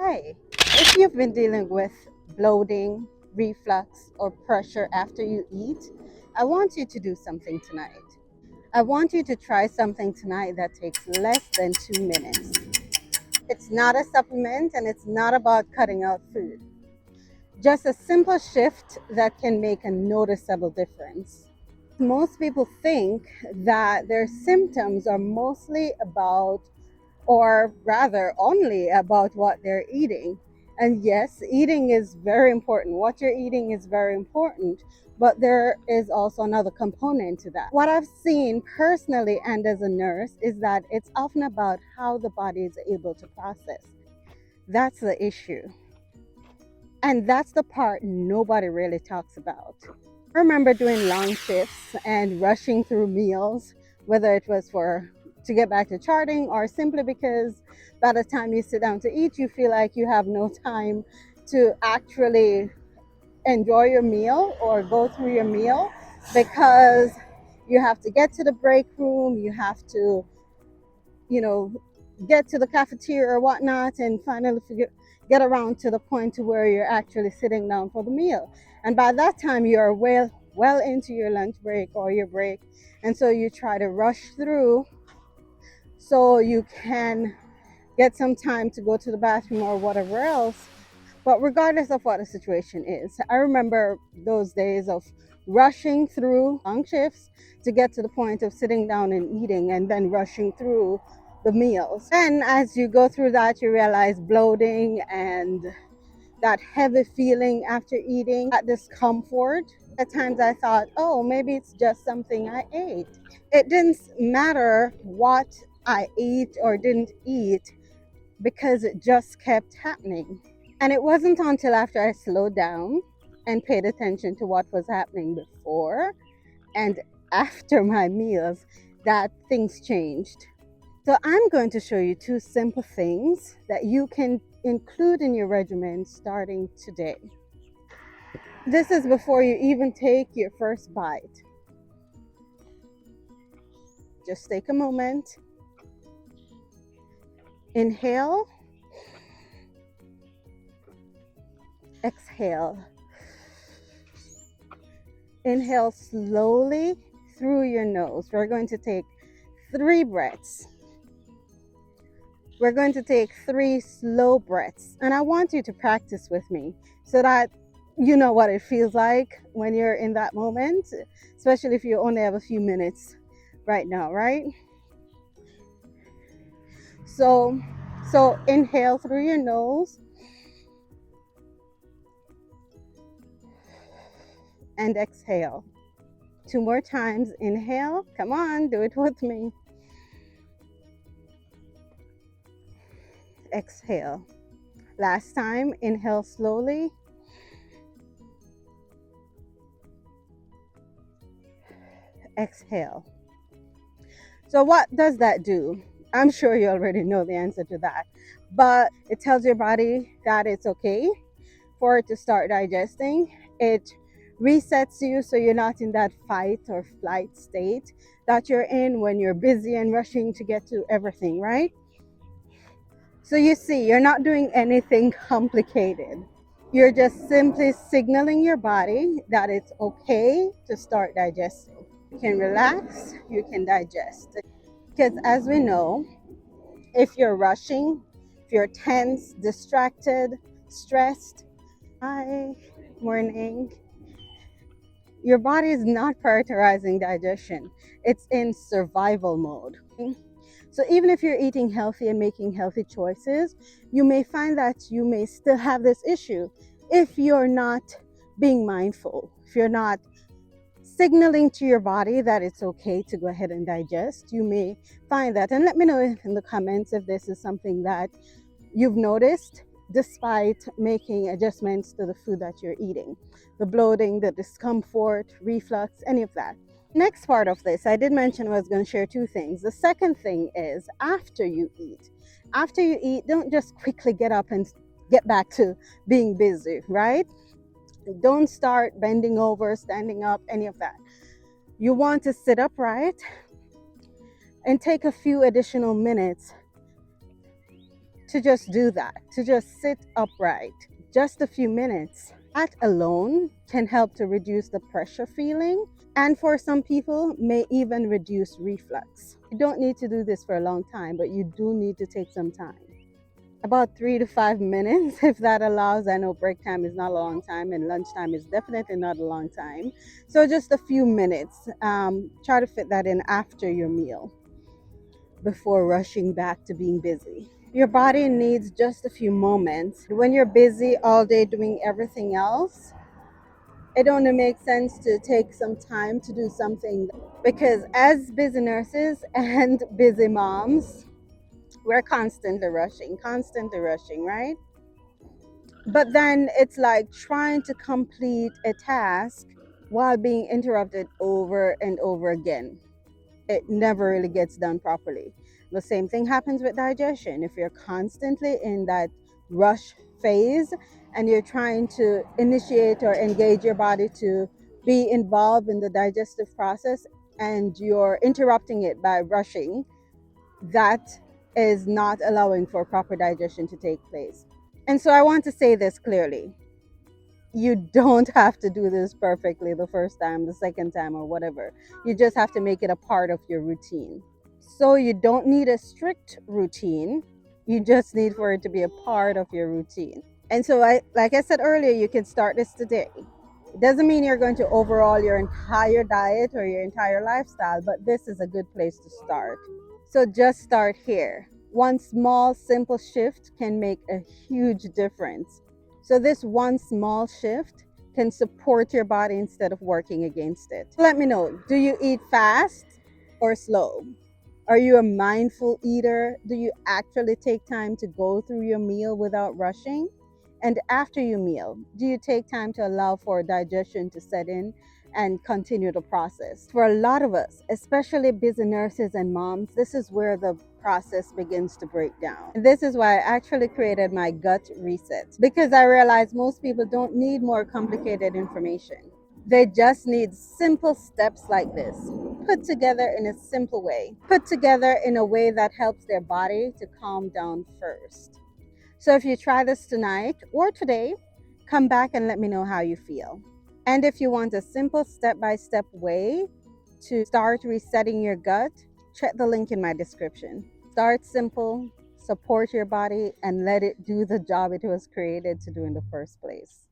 Hi, if you've been dealing with bloating, reflux, or pressure after you eat, I want you to do something tonight. I want you to try something tonight that takes less than 2 minutes. It's not a supplement and it's not about cutting out food. Just a simple shift that can make a noticeable difference. Most people think that their symptoms are mostly about, or rather only about, what they're eating. And yes, eating is very important. What you're eating is very important, but there is also another component to that. What I've seen personally and as a nurse is that it's often about how the body is able to process. That's the issue. And that's the part nobody really talks about. I remember doing long shifts and rushing through meals, whether it was for to get back to charting or simply because by the time you sit down to eat, you feel like you have no time to actually enjoy your meal or go through your meal because you have to get to the break room, you have to, you know, get to the cafeteria or whatnot, and finally get around to the point to where you're actually sitting down for the meal. And by that time, you're well into your lunch break or your break, and so you try to rush through so you can get some time to go to the bathroom or whatever else. But regardless of what the situation is, I remember those days of rushing through long shifts to get to the point of sitting down and eating and then rushing through the meals. And as you go through that, you realize bloating and that heavy feeling after eating, that discomfort. At times I thought, oh, maybe it's just something I ate. It didn't matter what I ate or didn't eat because it just kept happening. And it wasn't until after I slowed down and paid attention to what was happening before and after my meals that things changed. So I'm going to show you two simple things that you can include in your regimen starting today. This is before you even take your first bite. Just take a moment. Inhale. Exhale. Inhale slowly through your nose. We're going to take 3 breaths. We're going to take 3 slow breaths. And I want you to practice with me so that you know what it feels like when you're in that moment, especially if you only have a few minutes right now, right? So inhale through your nose and exhale. 2 more times. Inhale. Come on, do it with me. Exhale. Last time. Inhale slowly. Exhale. So what does that do? I'm sure you already know the answer to that, but it tells your body that it's okay for it to start digesting. It resets you so you're not in that fight or flight state that you're in when you're busy and rushing to get to everything, right? So you see, you're not doing anything complicated. You're just simply signaling your body that it's okay to start digesting. You can relax, you can digest. Because as we know, if you're rushing, if you're tense, distracted, stressed, hi, morning, your body is not prioritizing digestion. It's in survival mode. So even if you're eating healthy and making healthy choices, you may find that you may still have this issue if you're not being mindful, if you're not signaling to your body that it's okay to go ahead and digest. You may find that, and let me know in the comments if this is something that you've noticed despite making adjustments to the food that you're eating. The bloating, the discomfort, reflux, any of that. Next part of this, I did mention I was going to share 2 things. The second thing is after you eat. After you eat, don't just quickly get up and get back to being busy, right? Don't start bending over, standing up, any of that. You want to sit upright and take a few additional minutes to just do that, to just sit upright. Just a few minutes. That alone can help to reduce the pressure feeling, and for some people may even reduce reflux. You don't need to do this for a long time, but you do need to take some time. About 3 to 5 minutes, if that allows. I know break time is not a long time, and lunchtime is definitely not a long time. So just a few minutes. Try to fit that in after your meal before rushing back to being busy. Your body needs just a few moments. When you're busy all day doing everything else, it only makes sense to take some time to do something, because as busy nurses and busy moms, we're constantly rushing, right? But then it's like trying to complete a task while being interrupted over and over again. It never really gets done properly. The same thing happens with digestion. If you're constantly in that rush phase and you're trying to initiate or engage your body to be involved in the digestive process and you're interrupting it by rushing, that is not allowing for proper digestion to take place. And so I want to say this clearly: you don't have to do this perfectly the first time, the second time, or whatever. You just have to make it a part of your routine. So you don't need a strict routine. You just need for it to be a part of your routine. And so like I said earlier, you can start this today. It doesn't mean you're going to overhaul your entire diet or your entire lifestyle, but this is a good place to start. So just start here. One small, simple shift can make a huge difference. So this one small shift can support your body instead of working against it. Let me know, do you eat fast or slow? Are you a mindful eater? Do you actually take time to go through your meal without rushing? And after your meal, do you take time to allow for digestion to set in and continue the process? For a lot of us, especially busy nurses and moms, this is where the process begins to break down. And this is why I actually created my gut reset, because I realized most people don't need more complicated information. They just need simple steps like this, put together in a simple way, put together in a way that helps their body to calm down first. So if you try this tonight or today, come back and let me know how you feel. And if you want a simple step-by-step way to start resetting your gut, check the link in my description. Start simple, support your body, and let it do the job it was created to do in the first place.